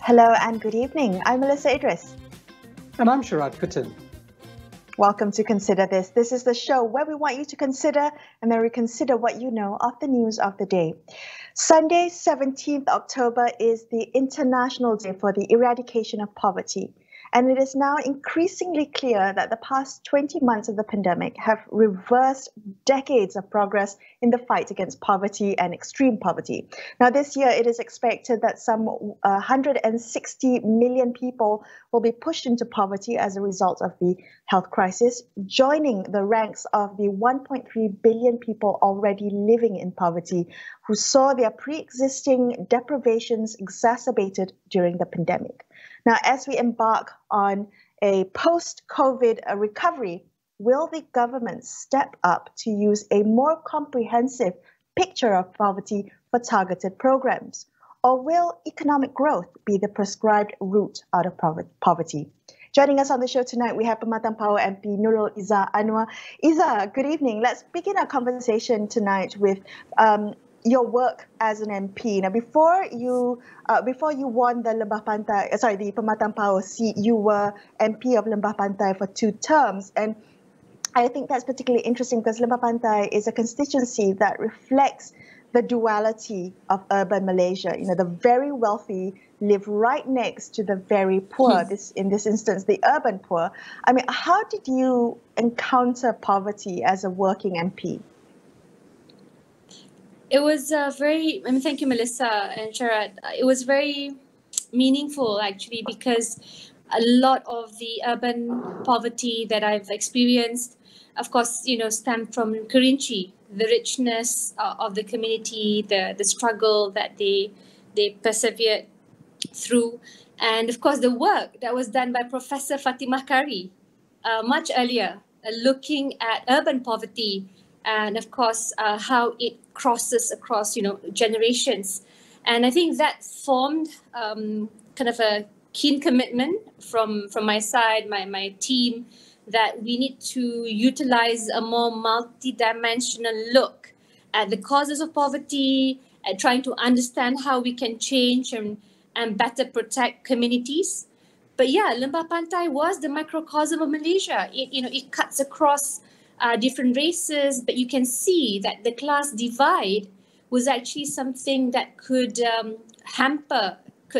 Hello and good evening. I'm Melissa Idris. And I'm Sharad Kuttan. Welcome to Consider This. This is the show where we want you to consider and then reconsider what you know of the news of the day. Sunday, 17th October is the International Day for the Eradication of Poverty. And it is now increasingly clear that the past 20 months of the pandemic have reversed decades of progress in the fight against poverty and extreme poverty. Now, this year, it is expected that some 160 million people will be pushed into poverty as a result of the health crisis, joining the ranks of the 1.3 billion people already living in poverty who saw their pre-existing deprivations exacerbated during the pandemic. Now, as we embark on a post-COVID recovery, will the government step up to use a more comprehensive picture of poverty for targeted programs? Or will economic growth be the prescribed route out of poverty? Joining us on the show tonight, we have Permatang Pauh MP Nurul, Izzah, Anwar. Izzah, good evening. Let's begin our conversation tonight with your work as an MP. Now, before you won the the Permatang Pauh seat, you were MP of Lembah Pantai for 2 terms, and I think that's particularly interesting because Lembah Pantai is a constituency that reflects the duality of urban Malaysia. You know, the very wealthy live right next to the very poor. In this instance, the urban poor. I mean, how did you encounter poverty as a working MP? It was thank you, Melissa and Sharad. It was very meaningful, actually, because a lot of the urban poverty that I've experienced, of course, stemmed from Kerinci, the richness of the community, the struggle that they persevered through, and of course the work that was done by Professor Fatimah Kari much earlier, looking at urban poverty and of course how it crosses across generations. And I think that formed kind of a keen commitment from my side, my team, that we need to utilize a more multidimensional look at the causes of poverty, at trying to understand how we can change and better protect communities. But yeah, Lembah Pantai was the microcosm of Malaysia. It cuts across different races, but you can see that the class divide was actually something that could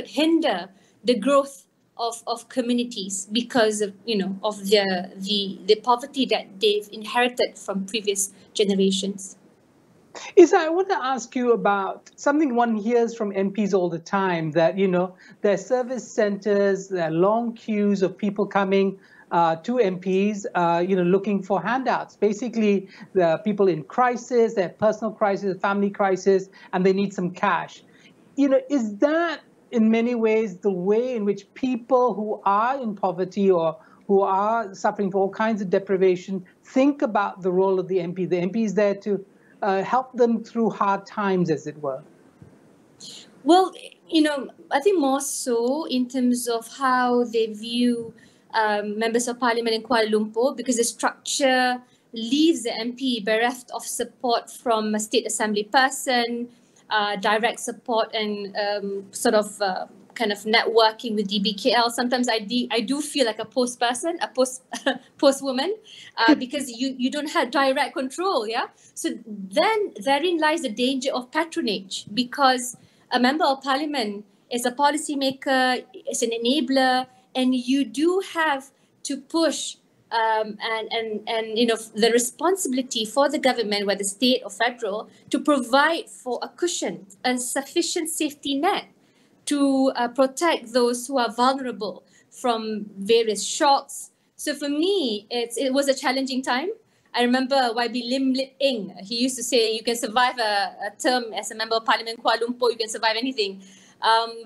hinder the growth of communities because of the poverty that they've inherited from previous generations. Izzah, I want to ask you about something one hears from MPs all the time, that there are service centers, there are long queues of people coming to MPs, looking for handouts. Basically, the people in crisis, their personal crisis, family crisis, and they need some cash. Is that in many ways the way in which people who are in poverty or who are suffering for all kinds of deprivation think about the role of the MP? The MP is there to help them through hard times, as it were. Well, I think more so in terms of how they view members of parliament in Kuala Lumpur, because the structure leaves the MP bereft of support from a state assembly person, direct support and kind of networking with DBKL. Sometimes I do feel like a post person, a post woman, because you don't have direct control. Yeah. So then therein lies the danger of patronage, because a member of parliament is a policymaker, is an enabler, and you do have to push and the responsibility for the government, whether state or federal, to provide for a cushion, a sufficient safety net to protect those who are vulnerable from various shocks. So for me, it was a challenging time. I remember YB Lim Lip Eng, he used to say, you can survive a term as a member of parliament in Kuala Lumpur, you can survive anything.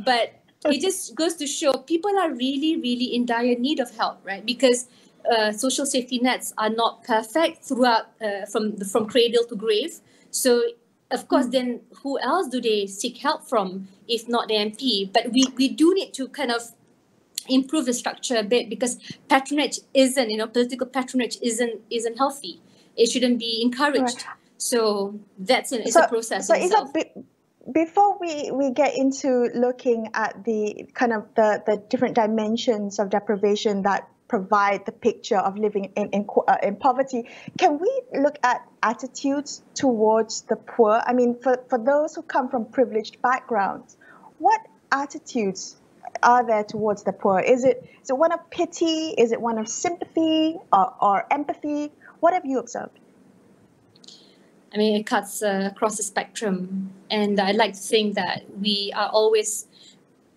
But it just goes to show people are really, really in dire need of help, right? Because social safety nets are not perfect throughout from cradle to grave. So of course, then who else do they seek help from if not the MP? But we do need to kind of improve the structure a bit, because patronage isn't, political patronage isn't healthy. It shouldn't be encouraged. Right. So that's it's a process. So before we get into looking at the kind of the different dimensions of deprivation that provide the picture of living in poverty, can we look at attitudes towards the poor? I mean, for those who come from privileged backgrounds, what attitudes are there towards the poor? Is it one of pity? Is it one of sympathy or empathy? What have you observed? I mean, it cuts across the spectrum. And I like to think that we are always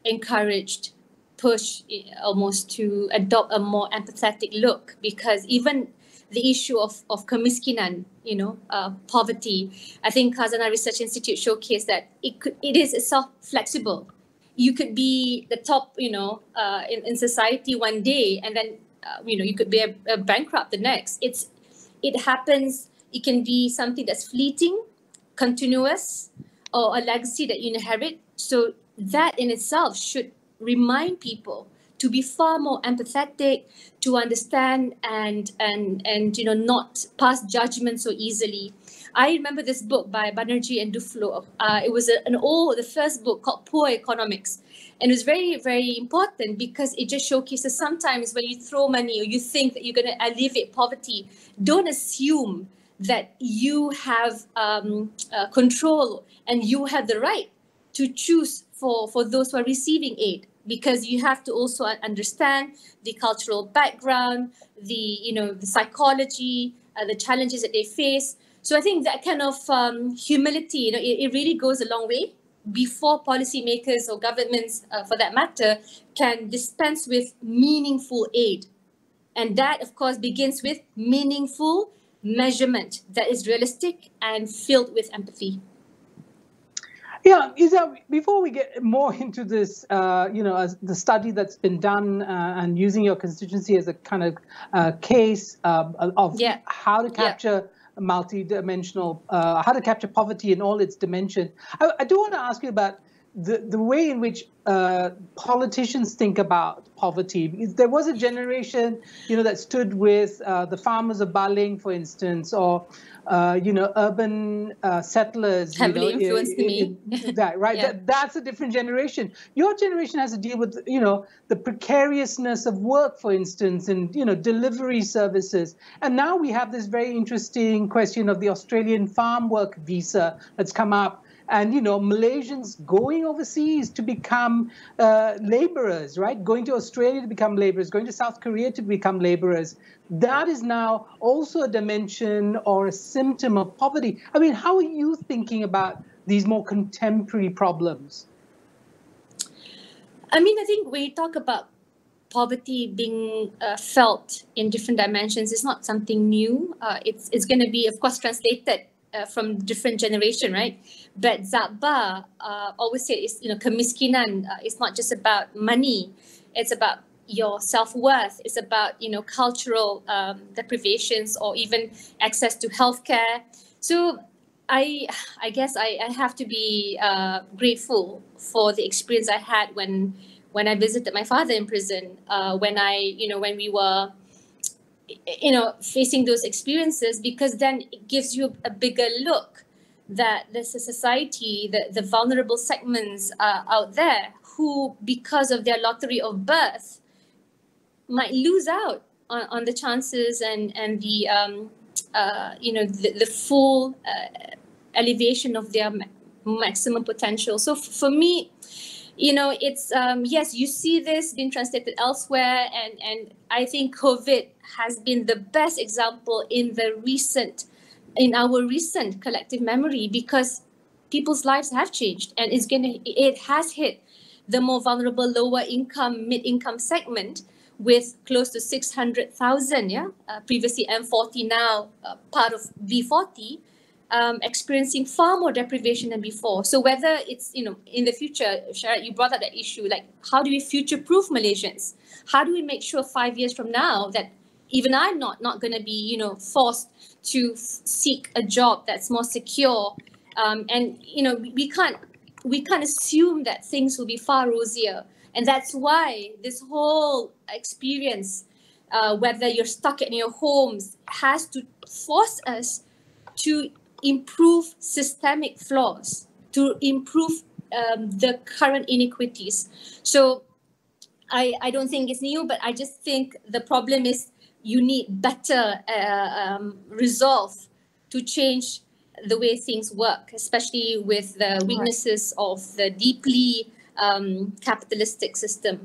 encouraged, pushed almost to adopt a more empathetic look, because even the issue of kemiskinan, poverty, I think Khazanah Research Institute showcased that it is itself flexible. You could be the top, in society one day, and then, you could be a bankrupt the next. It happens. It can be something that's fleeting, continuous, or a legacy that you inherit. So that in itself should remind people to be far more empathetic, to understand and not pass judgment so easily. I remember this book by Banerjee and Duflo. It was the first book called Poor Economics. And it was very, very important because it just showcases sometimes when you throw money or you think that you're going to alleviate poverty, don't assume that you have control and you have the right to choose for those who are receiving aid, because you have to also understand the cultural background, the psychology, the challenges that they face. So I think that kind of humility, it really goes a long way before policymakers or governments, for that matter, can dispense with meaningful aid. And that, of course, begins with meaningful measurement that is realistic and filled with empathy. Yeah, Izzah, before we get more into this, as the study that's been done and using your constituency as a kind of case of how to capture multidimensional, how to capture poverty in all its dimensions, I do want to ask you about the way in which politicians think about poverty. Because there was a generation, that stood with the farmers of Baling, for instance, or urban settlers. Heavily influenced me. That, right? Yeah. That's a different generation. Your generation has to deal with, the precariousness of work, for instance, and delivery services. And now we have this very interesting question of the Australian farm work visa that's come up. And, Malaysians going overseas to become laborers, right? Going to Australia to become laborers, going to South Korea to become laborers. That is now also a dimension or a symptom of poverty. I mean, how are you thinking about these more contemporary problems? I mean, I think when you talk about poverty being felt in different dimensions, it's not something new. It's going to be, of course, translated from different generation, right? But Zabba always said, kemiskinan. It's not just about money. It's about your self-worth. It's about, cultural deprivations or even access to healthcare. So I guess I have to be grateful for the experience I had when I visited my father in prison, when we were facing those experiences, because then it gives you a bigger look that there's a society, the vulnerable segments out there who, because of their lottery of birth, might lose out on the chances and the the full elevation of their maximum potential. So for me, it's yes, you see this being translated elsewhere, and I think COVID has been the best example in our recent collective memory, because people's lives have changed, and it has hit the more vulnerable, lower income, mid-income segment, with close to 600,000, previously M40, now part of B40. Experiencing far more deprivation than before. So whether it's, in the future, Sharat, you brought up that issue, like how do we future-proof Malaysians? How do we make sure 5 years from now that even I'm not going to be, forced to seek a job that's more secure? And, we can't assume that things will be far rosier. And that's why this whole experience, whether you're stuck in your homes, has to force us to improve systemic flaws to improve the current inequities. So I don't think it's new, but I just think the problem is you need better resolve to change the way things work, especially with the weaknesses of the deeply capitalistic system.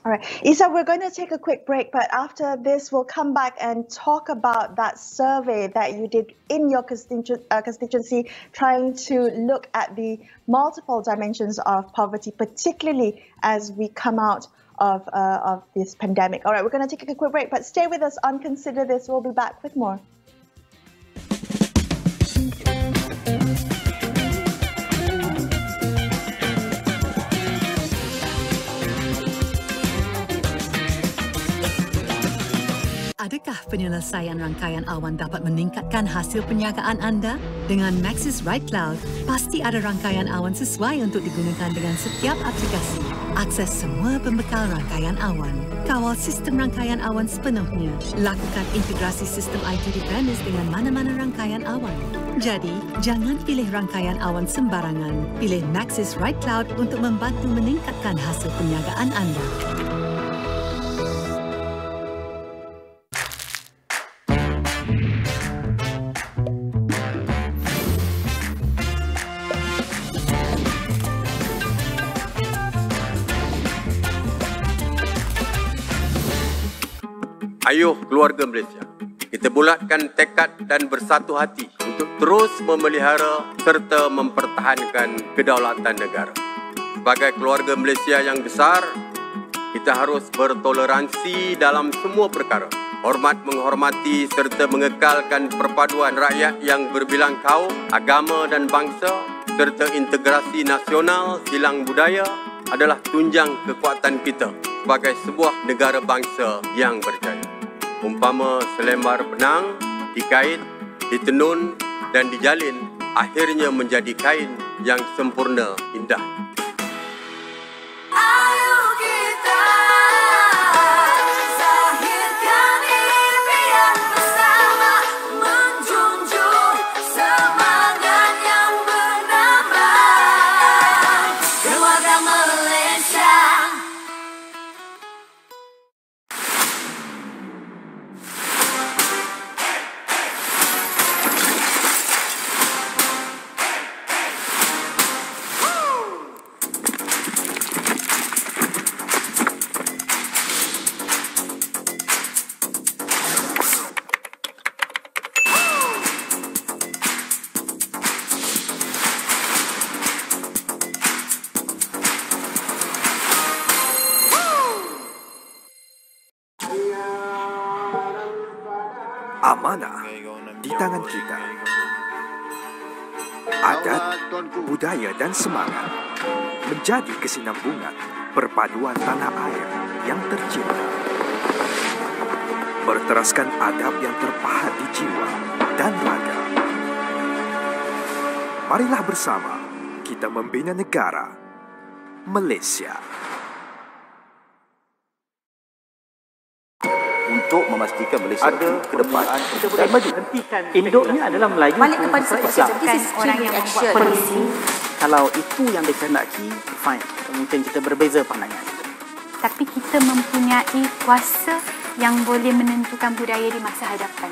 All right, Izzah, we're going to take a quick break, but after this, we'll come back and talk about that survey that you did in your constituency, trying to look at the multiple dimensions of poverty, particularly as we come out of this pandemic. All right, we're going to take a quick break, but stay with us on Consider This. We'll be back with more. Adakah penyelesaian rangkaian awan dapat meningkatkan hasil perniagaan anda? Dengan Maxis Right Cloud, pasti ada rangkaian awan sesuai untuk digunakan dengan setiap aplikasi. Akses semua pembekal rangkaian awan. Kawal sistem rangkaian awan sepenuhnya. Lakukan integrasi sistem IT premise dengan mana-mana rangkaian awan. Jadi, jangan pilih rangkaian awan sembarangan. Pilih Maxis Right Cloud untuk membantu meningkatkan hasil perniagaan anda. Ayuh keluarga Malaysia, kita bulatkan tekad dan bersatu hati untuk terus memelihara serta mempertahankan kedaulatan negara. Sebagai keluarga Malaysia yang besar, kita harus bertoleransi dalam semua perkara. Hormat menghormati serta mengekalkan perpaduan rakyat yang berbilang kaum, agama dan bangsa serta integrasi nasional silang budaya adalah tunjang kekuatan kita sebagai sebuah negara bangsa yang berjaya. Umpama selembar benang dikait, ditenun dan dijalin, akhirnya menjadi kain yang sempurna indah. Amanah di tangan kita. Adat, budaya dan semangat menjadi kesinambungan perpaduan tanah air yang tercinta. Berteraskan adab yang terpahat di jiwa dan raga. Marilah bersama kita membina negara Malaysia. Untuk memastikan Malaysia ada ke depan dan maju. Induknya adalah Melayu. Balik kepada Islam. Orang yang membuat polisi. Kalau itu yang dikehendaki, fine. Mungkin kita berbeza pandangan. Tapi kita mempunyai kuasa yang boleh menentukan budaya di masa hadapan.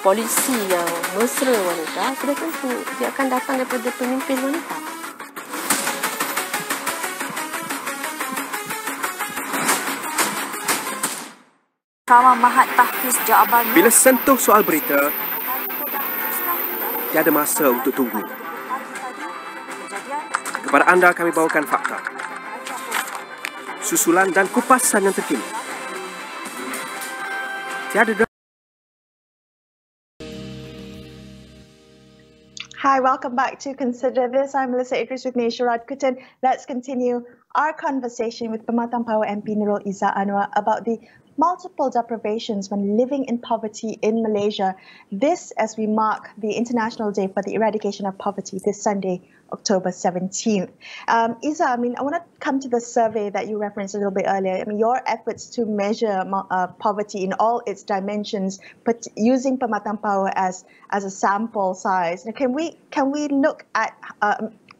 Polisi yang mesra wanita sudah tentu dia akan datang daripada pemimpin wanita. Sama Mahat Tahfiz Jawaban. Bila sentuh soal berita, tiada masa untuk tunggu. Kepada anda kami bawakan fakta, susulan dan kupasan yang terkini. Hi, welcome back to Consider This. I'm Melissa Idris with me, Sharad Kutan. Let's continue our conversation with Permatang Pauh MP Nurul Izzah Anwar about the multiple deprivations when living in poverty in Malaysia. This as we mark the International Day for the Eradication of Poverty this Sunday, October 17th. Izzah, I want to come to the survey that you referenced a little bit earlier. Your efforts to measure poverty in all its dimensions, but using Permatang Pauh as a sample size. Can we look at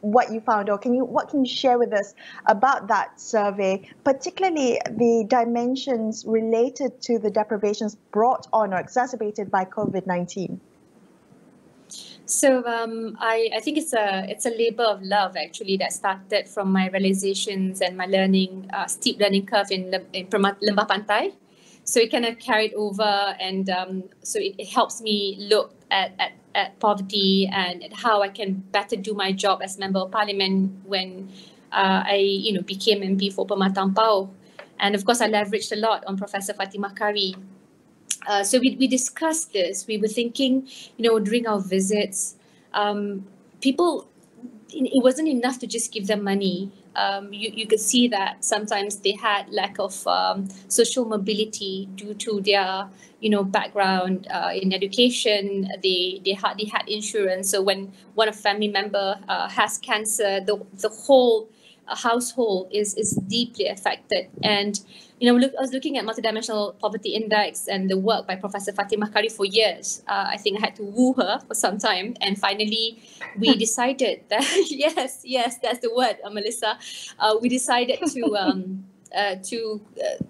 what you found, or what can you share with us about that survey, particularly the dimensions related to the deprivations brought on or exacerbated by COVID-19? So I think it's a labor of love actually that started from my realizations and my learning, steep learning curve in Lembah Pantai. So it kind of carried over, and so it helps me look at poverty and at how I can better do my job as Member of Parliament when I became MP for Permatang Pauh. And of course, I leveraged a lot on Professor Fatimah Kari. So we discussed this. We were thinking, during our visits, people, it wasn't enough to just give them money. You could see that sometimes they had lack of social mobility due to their background in education. They hardly had insurance. So when one of family member has cancer, the whole household is deeply affected. And I was looking at multidimensional poverty index and the work by Professor Fatimah Kari for years. I think I had to woo her for some time, and finally we decided that yes, that's the word, Melissa. We decided to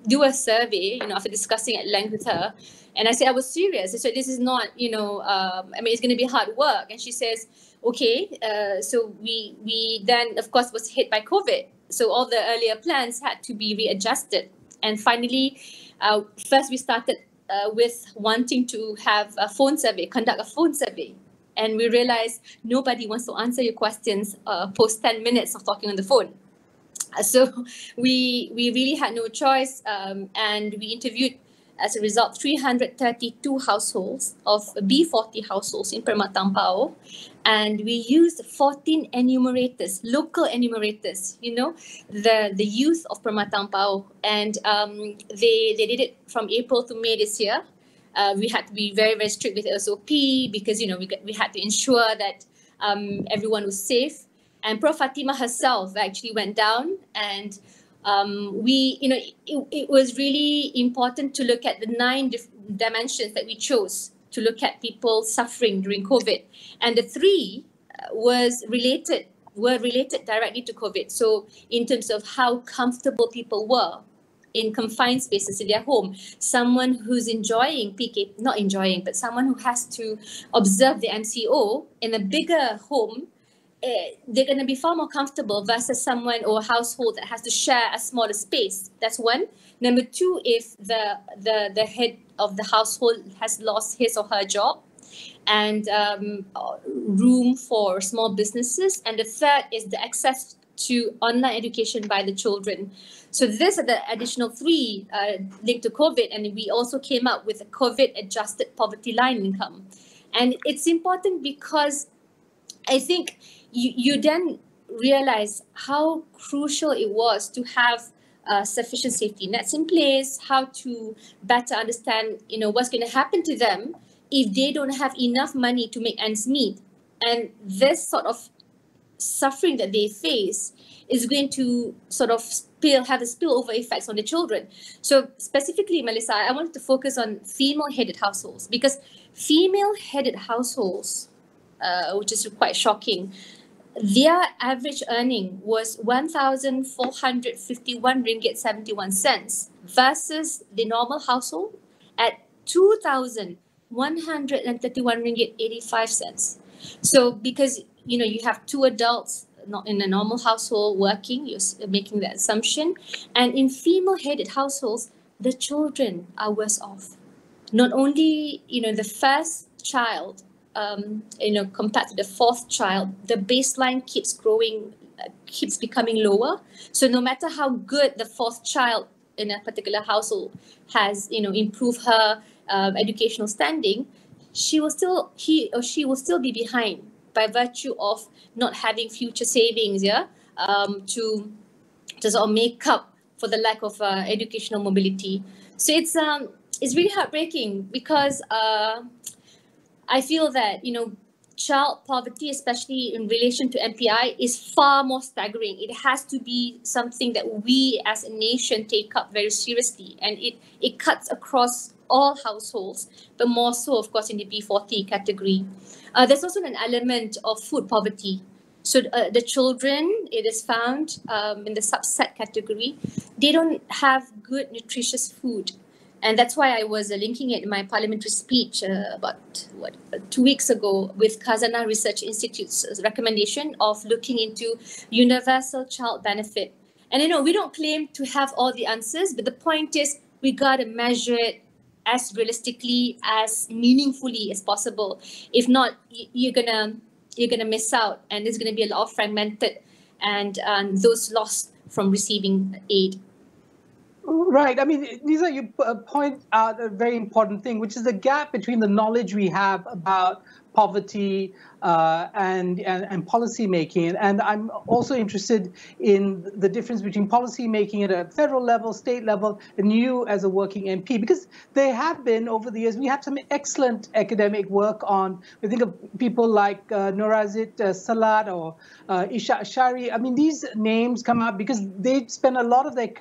do a survey, after discussing at length with her. And I said I was serious. I said this is not, it's going to be hard work. And she says, okay. So we then, of course, was hit by COVID. So all the earlier plans had to be readjusted. And finally, first we started with wanting to have a phone survey, conduct a phone survey. And we realized nobody wants to answer your questions post 10 minutes of talking on the phone. So we really had no choice, and we interviewed, as a result, 332 households of B40 households in Permatang Pauh, and we used 14 enumerators, local enumerators, the youth of Permatang Pauh, and they did it from April to May this year. We had to be very, very strict with SOP because we had to ensure that everyone was safe. And Prof. Fatimah herself actually went down, and it was really important to look at the 9 dimensions that we chose to look at people suffering during COVID. And the 3 were related directly to COVID. So in terms of how comfortable people were in confined spaces in their home, someone who's enjoying PK, not enjoying, but someone who has to observe the MCO in a bigger home, they're going to be far more comfortable versus someone or a household that has to share a smaller space. That's one. Number 2, if the head of the household has lost his or her job, and room for small businesses. And the third is the access to online education by the children. So these are the additional 3 linked to COVID. And we also came up with a COVID-adjusted poverty line income. And it's important because I think you then realize how crucial it was to have sufficient safety nets in place, how to better understand, what's going to happen to them if they don't have enough money to make ends meet. And this sort of suffering that they face is going to sort of have a spillover effects on the children. So specifically, Melissa, I wanted to focus on female-headed households, because female-headed households, which is quite shocking, their average earning was 1,451 ringgit 71 cents versus the normal household at 2,131 ringgit 85 cents. So because you have 2 adults not in a normal household working, you're making that assumption, and in female-headed households, the children are worse off. Not only the first child, compared to the 4th child, the baseline keeps growing, keeps becoming lower. So no matter how good the 4th child in a particular household has, improved her educational standing, he or she will still be behind by virtue of not having future savings, to sort of make up for the lack of educational mobility. So it's really heartbreaking because I feel that, child poverty, especially in relation to MPI, is far more staggering. It has to be something that we as a nation take up very seriously. And it cuts across all households, but more so, of course, in the B40 category. There's also an element of food poverty. So the children, it is found in the subset category, they don't have good nutritious food. And that's why I was linking it in my parliamentary speech about 2 weeks ago with Khazanah Research Institute's recommendation of looking into universal child benefit. And we don't claim to have all the answers, but the point is we got to measure it as realistically, as meaningfully as possible. If not, you're gonna miss out, and there's gonna be a lot of fragmented and those lost from receiving aid. Right. I mean, Izzah, you point out a very important thing, which is the gap between the knowledge we have about poverty and policy making. And I'm also interested in the difference between policy making at a federal level, state level, and you as a working MP, because there have been over the years, we have some excellent academic work on, we think of people like Norazit Salat or Isha Ashari. I mean, these names come out because they spend a lot of their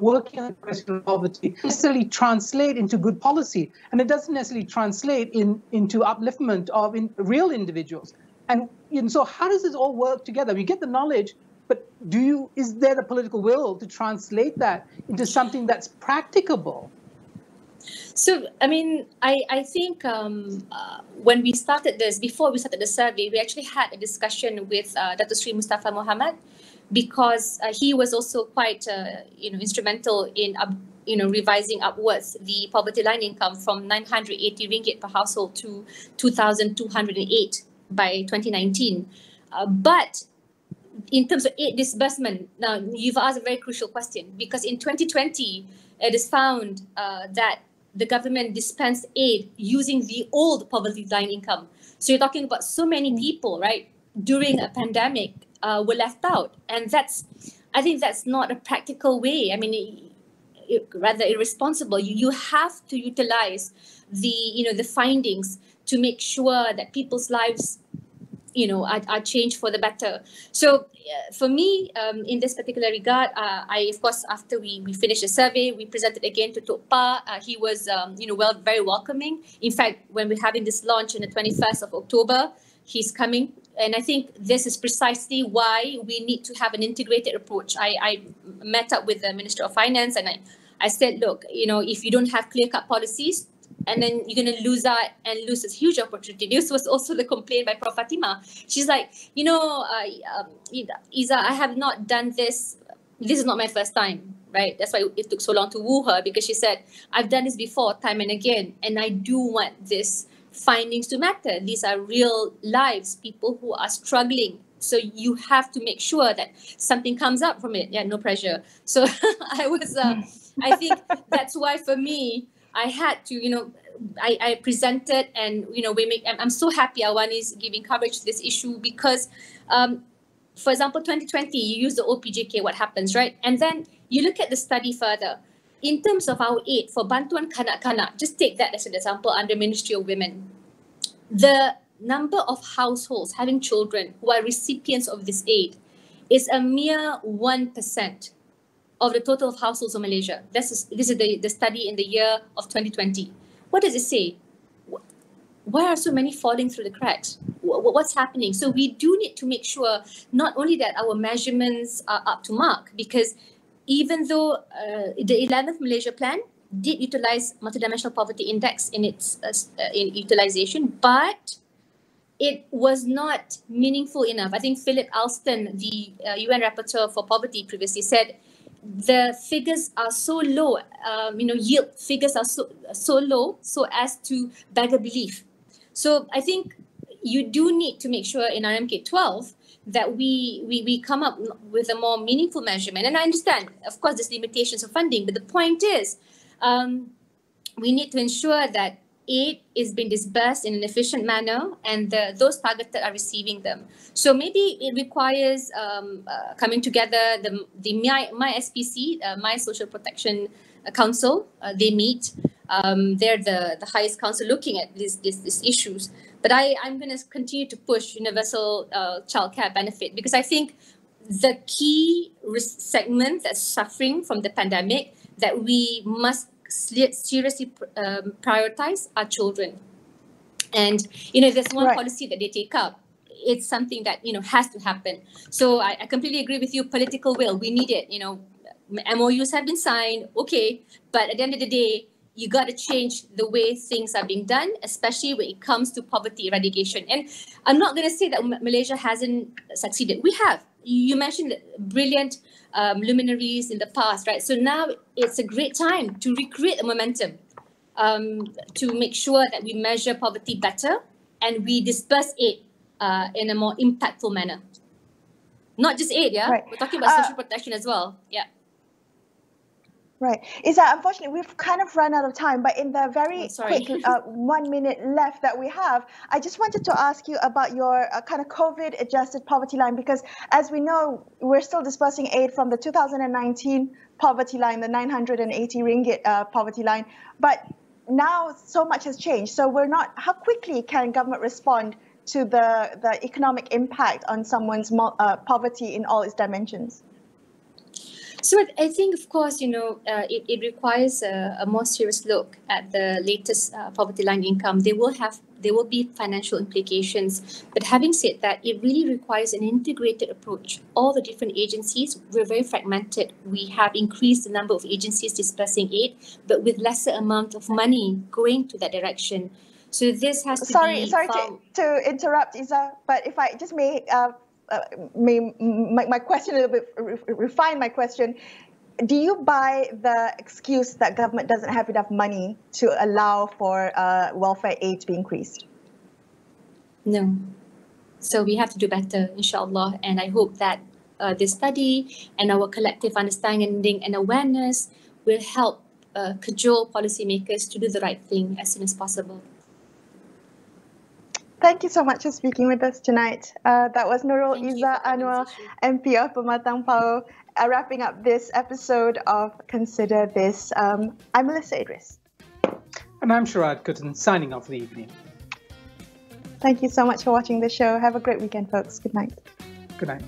working on the question of poverty necessarily translate into good policy, and it doesn't necessarily translate into upliftment of real individuals. And so how does this all work together? We get the knowledge, but is there the political will to translate that into something that's practicable? So, I mean, I think when we started this, before we started the survey, we actually had a discussion with Dato Sri Mustafa Mohamad, because he was also quite, instrumental in, revising upwards the poverty line income from 980 ringgit per household to 2,208 by 2019. But in terms of aid disbursement, now you've asked a very crucial question, because in 2020, it is found that the government dispensed aid using the old poverty line income. So you're talking about so many people, right, during a pandemic, were left out, and I think that's not a practical way. I mean, rather irresponsible. You have to utilize the findings to make sure that people's lives, are changed for the better. So for me, in this particular regard, I, of course, after we finished the survey, we presented again to Tok Pauh. He was, very welcoming. In fact, when we're having this launch on the 21st of October, he's coming. And I think this is precisely why we need to have an integrated approach. I met up with the Minister of Finance, and I said, look, if you don't have clear-cut policies, and then you're going to lose out and lose this huge opportunity. This was also the complaint by Prof. Fatima. She's like, Izzah, I have not done this. This is not my first time, right? That's why it took so long to woo her, because she said, I've done this before, time and again, and I do want this findings to matter. These are real lives, people who are struggling. So you have to make sure that something comes up from it. Yeah, no pressure. So I think that's why for me, I had to, I presented, and, I'm so happy AWANI is giving coverage to this issue, because, for example, 2020, you use the OPJK, what happens, right? And then you look at the study further. In terms of our aid for Bantuan Kanak-Kanak, just take that as an example under Ministry of Women. The number of households having children who are recipients of this aid is a mere 1% of the total of households in Malaysia. This is the study in the year of 2020. What does it say? Why are so many falling through the cracks? What's happening? So we do need to make sure not only that our measurements are up to mark, because even though the 11th Malaysia Plan did utilize multidimensional poverty index in its in utilization, but it was not meaningful enough. I think Philip Alston, the UN Rapporteur for Poverty, previously said the figures are so low, yield figures are so low so as to beggar belief. So I think you do need to make sure in RMK 12 that we come up with a more meaningful measurement. And I understand, of course, there's limitations of funding, but the point is we need to ensure that aid is being disbursed in an efficient manner, and those targeted are receiving them. So maybe it requires coming together. The My SPC, My Social Protection Council, they meet. They're the highest council looking at these issues. But I'm going to continue to push universal childcare benefit, because I think the key segment that's suffering from the pandemic that we must seriously prioritize are children. And, there's one policy that they take up. It's something that, has to happen. So I completely agree with you. Political will, we need it. MOUs have been signed, okay. But at the end of the day, you got to change the way things are being done, especially when it comes to poverty eradication. And I'm not going to say that Malaysia hasn't succeeded. We have. You mentioned brilliant luminaries in the past, right? So now it's a great time to recreate a momentum, to make sure that we measure poverty better and we disperse aid in a more impactful manner. Not just aid, yeah? Right. We're talking about social protection as well, yeah. Right. Izzah, unfortunately, we've kind of run out of time, but in the very quick 1 minute left that we have, I just wanted to ask you about your kind of COVID-adjusted poverty line, because as we know, we're still dispersing aid from the 2019 poverty line, the 980 ringgit poverty line, but now so much has changed. So how quickly can government respond to the economic impact on someone's poverty in all its dimensions? So I think, of course, it requires a more serious look at the latest poverty line income. There will be financial implications. But having said that, it really requires an integrated approach. All the different agencies, we're very fragmented. We have increased the number of agencies dispersing aid, but with lesser amount of money going to that direction. So this has to be... Sorry to interrupt, Izzah, but if I just may make my question a little bit, refine my question. Do you buy the excuse that government doesn't have enough money to allow for welfare aid to be increased? No. So we have to do better, inshallah. And I hope that this study and our collective understanding and awareness will help cajole policymakers to do the right thing as soon as possible. Thank you so much for speaking with us tonight. That was Nurul, Izzah, Anwar, MP of Permatang, Pauh, wrapping up this episode of Consider This. I'm Melissa Idris. And I'm Sharad Kuttan, signing off for the evening. Thank you so much for watching the show. Have a great weekend, folks. Good night. Good night.